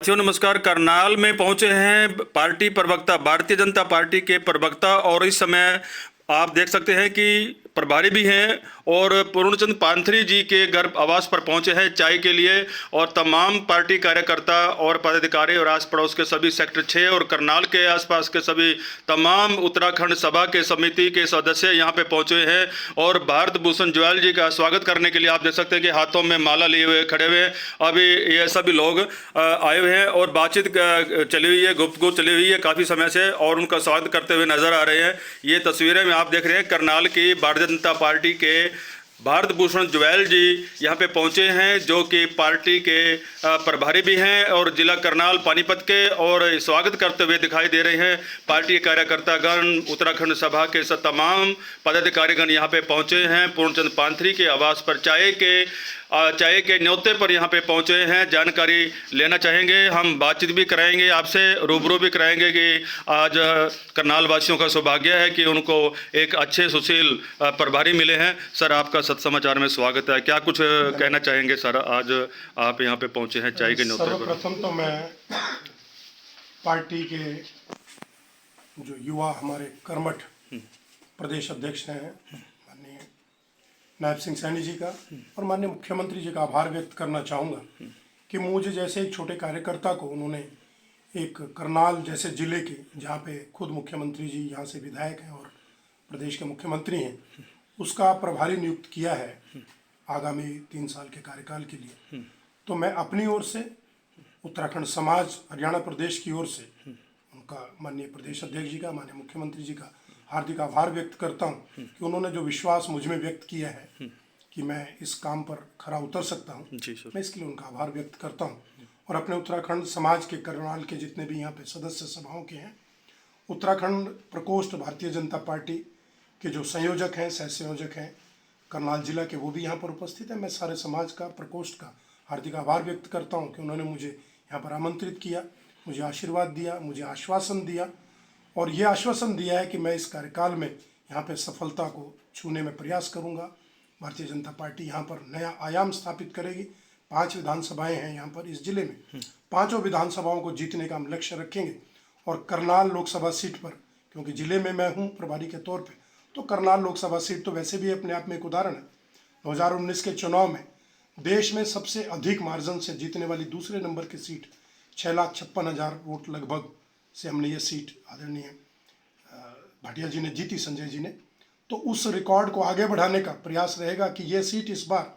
साथियों नमस्कार। करनाल में पहुंचे हैं पार्टी प्रवक्ता, भारतीय जनता पार्टी के प्रवक्ता, और इस समय आप देख सकते हैं कि प्रभारी भी हैं और पूर्णचंद पांथरी जी के घर आवास पर पहुंचे हैं चाय के लिए। और तमाम पार्टी कार्यकर्ता और पदाधिकारी और आस पड़ोस के सभी सेक्टर 6 और करनाल के आसपास के सभी तमाम उत्तराखंड सभा के समिति के सदस्य यहां पे पहुंचे हैं। और भारत भूषण जुएल जी का स्वागत करने के लिए आप देख सकते हैं कि हाथों में माला लिए हुए खड़े हुए हैं। अभी ये सभी लोग आए हुए हैं और बातचीत चली हुई है, गुफ्तगू चली हुई है काफ़ी समय से, और उनका स्वागत करते हुए नजर आ रहे हैं। ये तस्वीरें में आप देख रहे हैं करनाल की भारतीय जनता पार्टी के भारत भूषण जुएल जी यहाँ पे पहुँचे हैं, जो कि पार्टी के प्रभारी भी हैं और जिला करनाल पानीपत के, और स्वागत करते हुए दिखाई दे रहे हैं। पार्टी कार्यकर्तागण, उत्तराखंड सभा के तमाम पदाधिकारीगण यहाँ पे पहुँचे हैं। पूर्णचंद पांथरी के आवास पर चाय के न्योते पर यहाँ पे पहुँचे हैं। जानकारी लेना चाहेंगे, हम बातचीत भी कराएंगे आपसे, रूबरू भी कराएंगे कि आज करनाल वासियों का सौभाग्य है कि उनको एक अच्छे सुशील प्रभारी मिले हैं। सर, आपका सत्समाचार में स्वागत है। क्या कुछ कहना चाहेंगे सर, आज आप यहाँ पे पहुँचे हैं चाय के न्योते पर? सर्वप्रथम तो मैं पार्टी के जो युवा हमारे कर्मठ प्रदेश अध्यक्ष हैं माननीय नायब सिंह सैनी जी का और माननीय मुख्यमंत्री जी का आभार व्यक्त करना चाहूँगा कि मुझे जैसे एक छोटे कार्यकर्ता को उन्होंने एक करनाल जैसे जिले के, जहाँ पे खुद मुख्यमंत्री जी यहाँ से विधायक हैं और प्रदेश के मुख्यमंत्री हैं, उसका प्रभारी नियुक्त किया है आगामी 3 साल के कार्यकाल के लिए। तो मैं अपनी ओर से, उत्तराखंड समाज, हरियाणा प्रदेश की ओर से उनका, माननीय प्रदेश अध्यक्ष जी का, माननीय मुख्यमंत्री जी का हार्दिक आभार व्यक्त करता हूं कि उन्होंने जो विश्वास मुझ में व्यक्त किया है कि मैं इस काम पर खरा उतर सकता हूं, मैं इसके लिए उनका आभार व्यक्त करता हूं। और अपने उत्तराखंड समाज के, करनाल के जितने भी यहाँ पे सदस्य सभाओं के हैं, उत्तराखंड प्रकोष्ठ भारतीय जनता पार्टी के जो संयोजक हैं, सह संयोजक हैं करनाल जिला के, वो भी यहाँ पर उपस्थित है। मैं सारे समाज का, प्रकोष्ठ का हार्दिक आभार व्यक्त करता हूँ कि उन्होंने मुझे यहाँ पर आमंत्रित किया, मुझे आशीर्वाद दिया, मुझे आश्वासन दिया, और ये आश्वासन दिया है कि मैं इस कार्यकाल में यहाँ पे सफलता को छूने में प्रयास करूँगा। भारतीय जनता पार्टी यहाँ पर नया आयाम स्थापित करेगी। 5 विधानसभाएं हैं यहाँ पर इस जिले में, 5 विधानसभाओं को जीतने का हम लक्ष्य रखेंगे। और करनाल लोकसभा सीट पर, क्योंकि जिले में मैं हूँ प्रभारी के तौर पर, तो करनाल लोकसभा सीट तो वैसे भी अपने आप में एक उदाहरण है। 2019 के चुनाव में देश में सबसे अधिक मार्जिन से जीतने वाली दूसरे नंबर की सीट, 6,56,000 वोट लगभग से हमने ये सीट आदरणीय भाटिया जी ने जीती, संजय जी ने। तो उस रिकॉर्ड को आगे बढ़ाने का प्रयास रहेगा कि ये सीट इस बार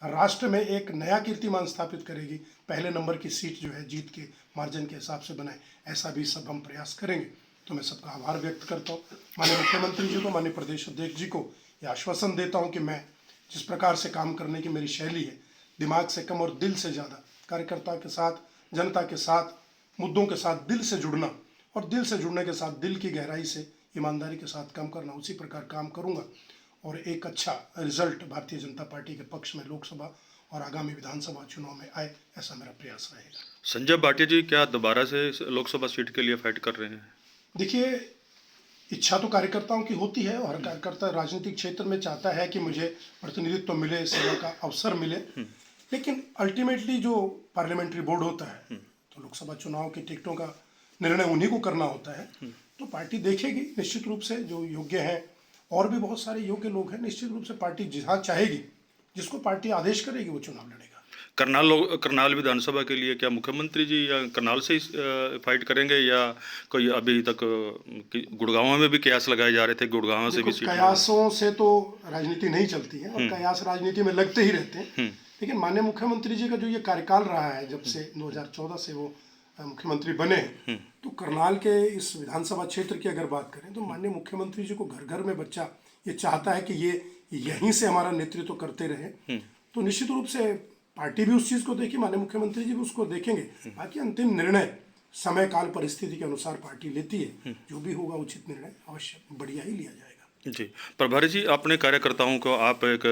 राष्ट्र में एक नया कीर्तिमान स्थापित करेगी। पहले नंबर की सीट जो है जीत के मार्जिन के हिसाब से बनाए, ऐसा भी सब हम प्रयास करेंगे। तो मैं सबका आभार व्यक्त करता हूँ, माननीय मुख्यमंत्री जी को, माननीय प्रदेश अध्यक्ष जी को ये आश्वासन देता हूँ कि मैं जिस प्रकार से काम करने की मेरी शैली है, दिमाग से कम और दिल से ज़्यादा, कार्यकर्ता के साथ, जनता के साथ, मुद्दों के साथ दिल से जुड़ना, और दिल से जुड़ने के साथ दिल की गहराई से ईमानदारी के साथ काम करना, उसी प्रकार काम करूंगा और एक अच्छा रिजल्ट भारतीय जनता पार्टी के पक्ष में लोकसभा और आगामी विधानसभा चुनाव में आए, ऐसा मेरा प्रयास रहेगा। संजय भाटिया जी क्या दोबारा से लोकसभा सीट के लिए फाइट कर रहे हैं? देखिए, इच्छा तो कार्यकर्ताओं की होती है और हर कार्यकर्ता राजनीतिक क्षेत्र में चाहता है कि मुझे प्रतिनिधित्व मिले, सेवा का अवसर मिले, लेकिन अल्टीमेटली जो पार्लियामेंट्री बोर्ड होता है, तो लोकसभा चुनाव की टिकटों का निर्णय उन्हीं को करना होता है। तो पार्टी देखेगी निश्चित रूप से जो योग्य हैं, और भी बहुत सारे योग्य लोग हैं, निश्चित रूप से पार्टी जहाँ चाहेगी, जिसको पार्टी आदेश करेगी, वो चुनाव लड़ेगा। करनाल विधानसभा के लिए क्या मुख्यमंत्री जी या करनाल से फाइट करेंगे, या कोई अभी तक गुड़गांव में भी कयास लगाए जा रहे थे, गुड़गांव से भी सीट? कयासों से तो राजनीति नहीं चलती है और कयास राजनीति में लगते ही रहते हैं, लेकिन माननीय मुख्यमंत्री जी का जो ये कार्यकाल रहा है, जब से 2014 से वो मुख्यमंत्री बने, तो करनाल के इस विधानसभा क्षेत्र की अगर बात करें तो माननीय मुख्यमंत्री जी को घर घर में बच्चा ये चाहता है कि ये यहीं से हमारा नेतृत्व करते रहे। तो निश्चित रूप से पार्टी भी उस चीज़ को देखी, माननीय मुख्यमंत्री जी भी उसको देखेंगे। बाकी अंतिम निर्णय समय काल परिस्थिति के अनुसार पार्टी लेती है, जो भी होगा उचित निर्णय अवश्य बढ़िया ही लिया जाएगा। जी प्रभारी जी, अपने कार्यकर्ताओं को आप एक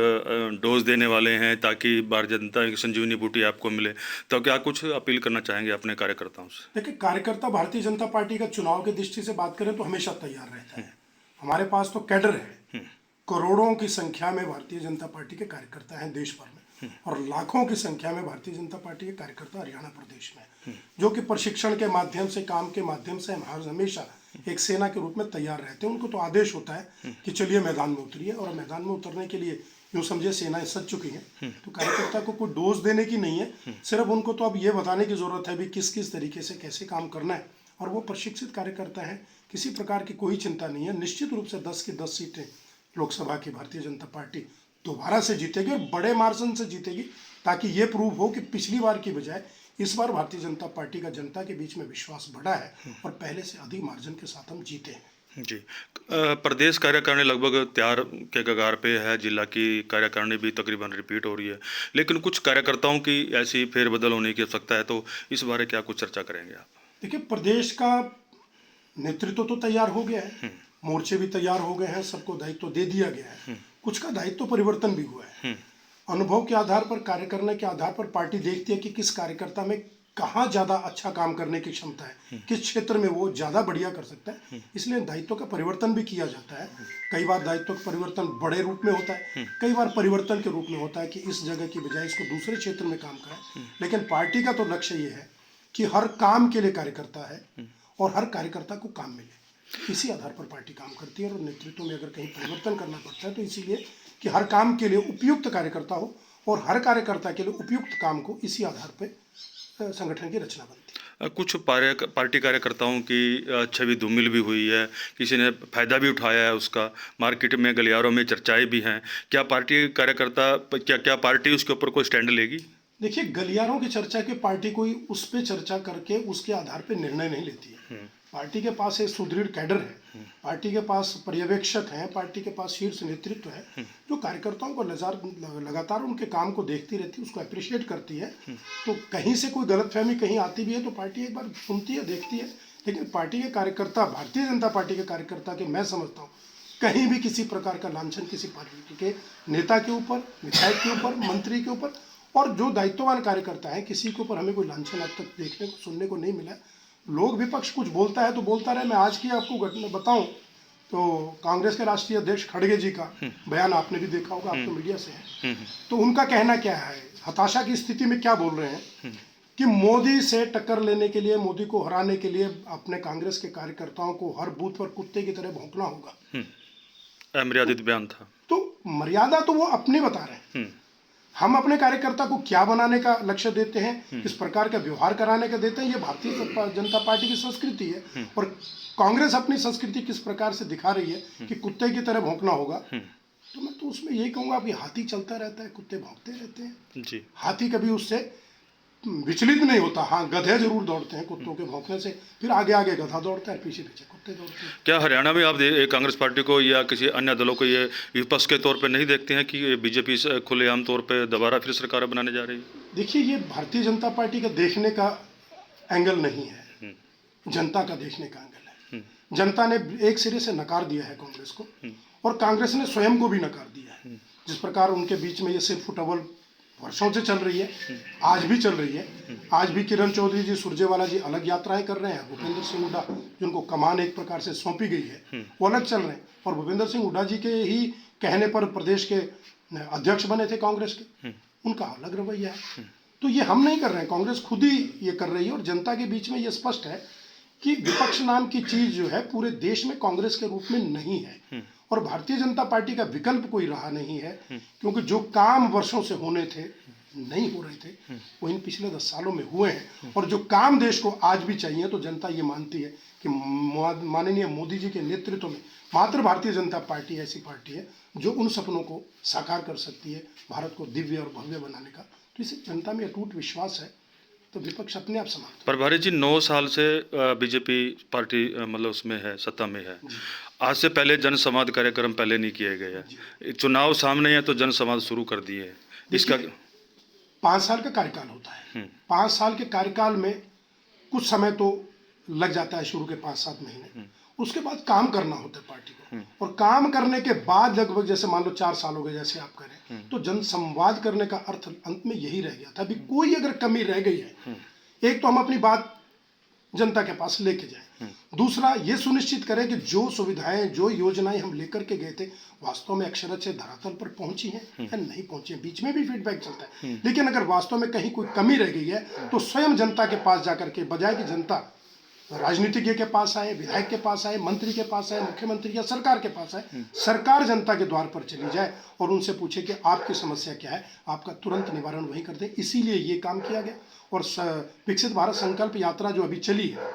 डोज देने वाले हैं ताकि भारतीय जनता की संजीवनी बूटी आपको मिले, तो क्या कुछ अपील करना चाहेंगे अपने कार्यकर्ताओं से? देखिए, कार्यकर्ता भारतीय जनता पार्टी का चुनाव की दृष्टि से बात करें तो हमेशा तैयार रहता है। हमारे पास तो कैडर है, करोड़ों की संख्या में भारतीय जनता पार्टी के कार्यकर्ता हैं देश भर में, और लाखों की संख्या में भारतीय जनता पार्टी के कार्यकर्ता हरियाणा प्रदेश में हैं, जो कि प्रशिक्षण के माध्यम से, काम के माध्यम से हमेशा एक सेना के रूप में तैयार रहते हैं। उनको तो आदेश होता है कि चलिए मैदान में उतरिए, और मैदान में उतरने के लिए यूँ समझिए सेनाएं सज चुकी हैं। तो कार्यकर्ता को कोई डोज देने की नहीं है, सिर्फ उनको तो अब ये बताने की जरूरत है भी किस किस तरीके से कैसे काम करना है, और वो प्रशिक्षित कार्यकर्ता हैं। किसी प्रकार की कोई चिंता नहीं है। निश्चित रूप से 10 की 10 सीटें लोकसभा की भारतीय जनता पार्टी दोबारा से जीतेगी, और बड़े मार्जिन से जीतेगी, ताकि ये प्रूव हो कि पिछली बार की बजाय इस बार भारतीय जनता पार्टी का जनता के बीच में विश्वास बढ़ा है और पहले से अधिक मार्जिन के साथ हम जीते हैं। जी, प्रदेश कार्यकारिणी लगभग तैयार के कगार पे है, जिला की कार्यकारिणी भी तकरीबन रिपीट हो रही है, लेकिन कुछ कार्यकर्ताओं की ऐसी फेरबदल होने की आवश्यकता है, तो इस बारे क्या कुछ चर्चा करेंगे आप? देखिए, प्रदेश का नेतृत्व तो तैयार हो गया है, मोर्चे भी तैयार हो गए हैं, सबको दायित्व दे दिया गया है, कुछ का दायित्व परिवर्तन भी हुआ है। अनुभव के आधार पर, कार्य करने के आधार पर पार्टी देखती है कि किस कार्यकर्ता में कहाँ ज़्यादा अच्छा काम करने की क्षमता है, किस क्षेत्र में वो ज़्यादा बढ़िया कर सकता है, इसलिए दायित्व का परिवर्तन भी किया जाता है। कई बार दायित्व का परिवर्तन बड़े रूप में होता है, कई बार परिवर्तन के रूप में होता है कि इस जगह की बजाय इसको दूसरे क्षेत्र में काम करें। लेकिन पार्टी का तो लक्ष्य ये है कि हर काम के लिए कार्यकर्ता है और हर कार्यकर्ता को काम मिले, इसी आधार पर पार्टी काम करती है। और नेतृत्व में अगर कहीं परिवर्तन करना पड़ता है तो इसीलिए कि हर काम के लिए उपयुक्त कार्यकर्ता हो, और हर कार्यकर्ता के लिए उपयुक्त काम को इसी आधार पर संगठन की रचना बनती है। कुछ पार्टी कार्यकर्ताओं की छवि धूमिल भी हुई है, किसी ने फायदा भी उठाया है उसका, मार्केट में, गलियारों में चर्चाएं भी हैं। क्या पार्टी कार्यकर्ता, क्या पार्टी उसके ऊपर कोई स्टैंड लेगी? देखिए, गलियारों की चर्चा की पार्टी कोई उस पर चर्चा करके उसके आधार पर निर्णय नहीं लेती है। पार्टी के पास एक सुदृढ़ कैडर है, पार्टी के पास पर्यवेक्षक हैं, पार्टी के पास शीर्ष नेतृत्व है, जो कार्यकर्ताओं को लगातार उनके काम को देखती रहती है, उसको अप्रिशिएट करती है। तो कहीं से कोई गलतफहमी कहीं आती भी है तो पार्टी एक बार सुनती है, देखती है। लेकिन पार्टी के कार्यकर्ता, भारतीय जनता पार्टी के कार्यकर्ता के, मैं समझता हूँ कहीं भी किसी प्रकार का लांछन किसी पार्टी के नेता के ऊपर, विधायक के ऊपर, मंत्री के ऊपर, और जो दायित्ववान कार्यकर्ता है, किसी के ऊपर हमें कोई लांछन अब तक देखने को, सुनने को नहीं मिला। लोग, विपक्ष कुछ बोलता है तो बोलता रहे। मैं आज की आपको घटना बताऊं तो कांग्रेस के राष्ट्रीय अध्यक्ष खड़गे जी का बयान आपने भी देखा होगा, आप तो मीडिया से हैं, तो उनका कहना क्या है, हताशा की स्थिति में क्या बोल रहे हैं कि मोदी से टक्कर लेने के लिए, मोदी को हराने के लिए अपने कांग्रेस के कार्यकर्ताओं को हर बूथ पर कुत्ते की तरह भौंकना होगा। अमर्यादित बयान था। तो मर्यादा तो वो अपनी बता रहे हैं, हम अपने कार्यकर्ता को क्या बनाने का लक्ष्य देते हैं, किस प्रकार का व्यवहार कराने का देते हैं, ये भारतीय जनता पार्टी की संस्कृति है। और कांग्रेस अपनी संस्कृति किस प्रकार से दिखा रही है कि कुत्ते की तरह भौंकना होगा, तो मैं तो उसमें यही कहूँगा कि हाथी चलता रहता है, कुत्ते भौंकते रहते हैं जी। हाथी कभी उससे विचलित नहीं होता। हाँ, गधे जरूर दौड़ते हैं कुत्तों के भौंकने से, फिर आगे आगे गधा दौड़ता है, पीछे पीछे कुत्ते दौड़ते हैं। क्या हरियाणा में आप कांग्रेस पार्टी को या किसी अन्य दलों को ये विपक्ष के तौर पे नहीं देखते हैं कि बीजेपी खुलेआम तौर पे दोबारा फिर सरकार बनाने जा रही है? देखिए, ये भारतीय जनता पार्टी का देखने का एंगल नहीं है, जनता का देखने का एंगल है। जनता ने एक सिरे से नकार दिया है कांग्रेस को, और कांग्रेस ने स्वयं को भी नकार दिया है। जिस प्रकार उनके बीच में ये सिर्फ फुटबॉल वर्षों से चल रही है, आज भी चल रही है। आज भी किरण चौधरी जी, सुरजेवाला जी अलग यात्राएं कर रहे हैं, भूपेंद्र सिंह हुड्डा जिनको कमान एक प्रकार से सौंपी गई है वो अलग चल रहे हैं, और भूपेंद्र सिंह हुड्डा जी के ही कहने पर प्रदेश के अध्यक्ष बने थे कांग्रेस के, उनका अलग रवैया है। तो ये हम नहीं कर रहे हैं, कांग्रेस खुद ही ये कर रही है। और जनता के बीच में ये स्पष्ट है कि विपक्ष नाम की चीज जो है पूरे देश में कांग्रेस के रूप में नहीं है, और भारतीय जनता पार्टी का विकल्प कोई रहा नहीं है, क्योंकि जो काम वर्षों से होने थे, नहीं हो रहे थे, वो इन पिछले 10 सालों में हुए हैं। और जो काम देश को आज भी चाहिए, तो जनता ये मानती है कि माननीय मोदी जी के नेतृत्व में मात्र भारतीय जनता पार्टी ऐसी पार्टी है जो उन सपनों को साकार कर सकती है, भारत को दिव्य और भव्य बनाने का। तो इसे जनता में अटूट विश्वास है, तो विपक्ष अपने आप समाप्त। प्रभारी जी, 9 साल से बीजेपी पार्टी मतलब उसमें है, सत्ता में है। आज से पहले जनसंवाद कार्यक्रम पहले नहीं किए गए हैं, चुनाव सामने है तो जनसंवाद शुरू कर दिए हैं। इसका 5 साल का कार्यकाल होता है, 5 साल के कार्यकाल में कुछ समय तो लग जाता है, शुरू के 5-7 महीने, उसके बाद काम करना होता है पार्टी को। और काम करने के बाद लगभग जैसे मान लो 4 साल हो गए जैसे आप करें, तो जनसंवाद करने का अर्थ अंत में यही रह गया था। अभी कोई अगर कमी रह गई है, एक तो हम अपनी बात जनता के पास लेके जाएं, दूसरा ये सुनिश्चित करें कि जो सुविधाएं, जो योजनाएं हम लेकर के गए थे वास्तव में अक्षरशः धरातल पर पहुंची हैं या नहीं पहुंची हैं। बीच में भी फीडबैक चलता है, लेकिन अगर वास्तव में कहीं कोई कमी रह गई है तो स्वयं जनता के पास जाकर के, बजाय कि जनता राजनीतिज्ञ के पास आए, विधायक के पास आए, मंत्री के पास आए, मुख्यमंत्री या सरकार के पास आए, सरकार जनता के द्वार पर चली जाए और उनसे पूछे कि आपकी समस्या क्या है, आपका तुरंत निवारण वही कर दे। इसीलिए ये काम किया गया। और विकसित भारत संकल्प यात्रा जो अभी चली है,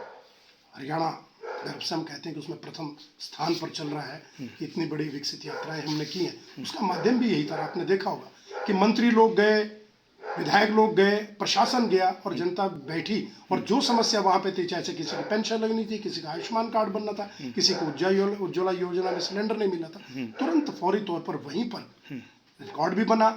हरियाणा गर्व से हम कहते हैं कि उसमें प्रथम स्थान पर चल रहा है कि इतनी बड़ी विकसित यात्राएं हमने की हैं। उसका माध्यम भी यही था। आपने देखा होगा कि मंत्री लोग गए, विधायक लोग गए, प्रशासन गया और जनता बैठी और जो समस्या वहां पे थी, चाहे किसी की पेंशन लगनी थी, किसी का आयुष्मान कार्ड बनना था, किसी को उज्ज्वला योजना में सिलेंडर नहीं मिला था, तुरंत फौरी तौर पर वहीं पर रिकॉर्ड भी बना,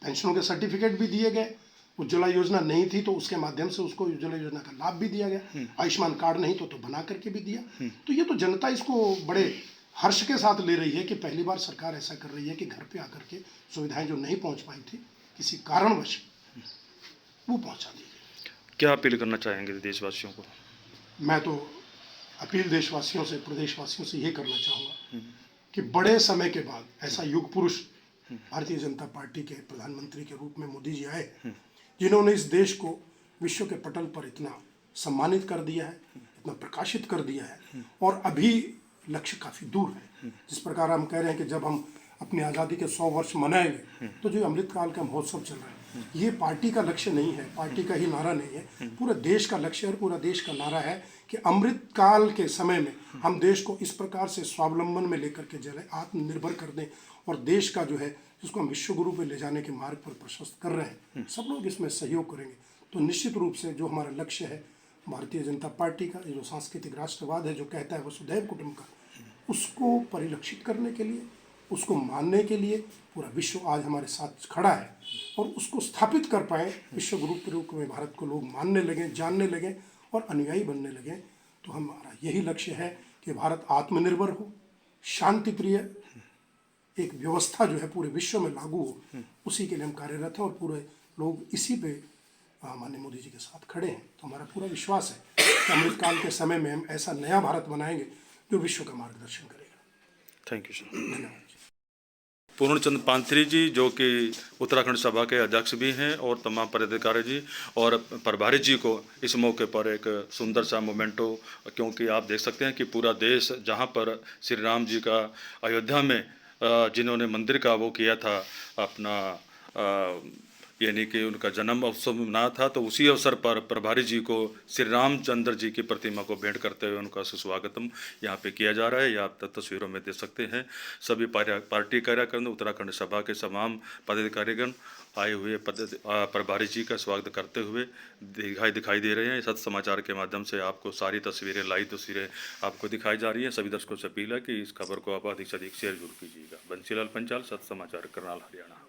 पेंशनों के सर्टिफिकेट भी दिए गए। उज्ज्वला योजना नहीं थी तो उसके माध्यम से उसको उज्ज्वला योजना का लाभ भी दिया गया। आयुष्मान कार्ड नहीं तो बना करके भी दिया। तो ये तो जनता इसको बड़े हर्ष के साथ ले रही है कि पहली बार सरकार ऐसा कर रही है कि घर पे आकर के सुविधाएं जो नहीं पहुंच पाई थी किसी कारणवश वो पहुंचा दी गई। क्या अपील करना चाहेंगे देशवासियों को? मैं तो अपील देशवासियों से, प्रदेशवासियों से ये करना चाहूँगा कि बड़े समय के बाद ऐसा युग पुरुष भारतीय जनता पार्टी के प्रधानमंत्री के रूप में मोदी जी आए, जिन्होंने इस देश को विश्व के पटल पर इतना सम्मानित कर दिया है, इतना प्रकाशित कर दिया है और अभी लक्ष्य काफ़ी दूर है। जिस प्रकार हम कह रहे हैं कि जब हम अपनी आज़ादी के 100 वर्ष मनाएंगे तो जो अमृतकाल का महोत्सव चल रहा है, ये पार्टी का लक्ष्य नहीं है, पार्टी का ही नारा नहीं है, पूरे देश का लक्ष्य है। पूरा देश का नारा है कि अमृतकाल के समय में हम देश को इस प्रकार से स्वावलंबन में लेकर के चले, आत्मनिर्भर कर दें और देश का जो है जिसको हम विश्व गुरु पे ले जाने के मार्ग पर प्रशस्त कर रहे हैं, सब लोग इसमें सहयोग करेंगे तो निश्चित रूप से जो हमारा लक्ष्य है भारतीय जनता पार्टी का, ये जो सांस्कृतिक राष्ट्रवाद है जो कहता है वसुधैव कुटुंबकम, उसको परिलक्षित करने के लिए, उसको मानने के लिए पूरा विश्व आज हमारे साथ खड़ा है और उसको स्थापित कर पाए, विश्व गुरु के रूप में भारत को लोग मानने लगें, जानने लगें और अनुयायी बनने लगें। तो हमारा यही लक्ष्य है कि भारत आत्मनिर्भर हो, शांति प्रिय एक व्यवस्था जो है पूरे विश्व में लागू हो, उसी के लिए हम कार्यरत हैं और पूरे लोग इसी पे माननीय मोदी जी के साथ खड़े हैं। तो हमारा पूरा विश्वास है कि अमृतकाल के समय में हम ऐसा नया भारत बनाएंगे जो विश्व का मार्गदर्शन करेगा। Thank you sir. धन्यवाद। पूर्णचंद पांथरी जी जो कि उत्तराखंड सभा के अध्यक्ष भी हैं और तमाम पदाधिकारी जी और प्रभारी जी को इस मौके पर एक सुंदर सा मोमेंटो, क्योंकि आप देख सकते हैं कि पूरा देश जहां पर श्री राम जी का अयोध्या में जिन्होंने मंदिर का वो किया था अपना यानी कि उनका जन्म उत्सव मना था, तो उसी अवसर पर प्रभारी जी को श्री रामचंद्र जी की प्रतिमा को भेंट करते हुए उनका सुस्वागतम यहाँ पे किया जा रहा है। ये आप तस्वीरों में देख सकते हैं। सभी पार्टी कार्यकर्ता, उत्तराखंड सभा के तमाम पदाधिकारीगण आए हुए प्रभारी जी का स्वागत करते हुए दिखाई दे रहे हैं। सत्य समाचार के माध्यम से आपको सारी तस्वीरें, लाइव तस्वीरें आपको दिखाई जा रही हैं। सभी दर्शकों से अपील है कि इस खबर को आप अधिक से अधिक शेयर जरूर कीजिएगा। बंसीलाल पंचाल, सत्य समाचार, करनाल, हरियाणा।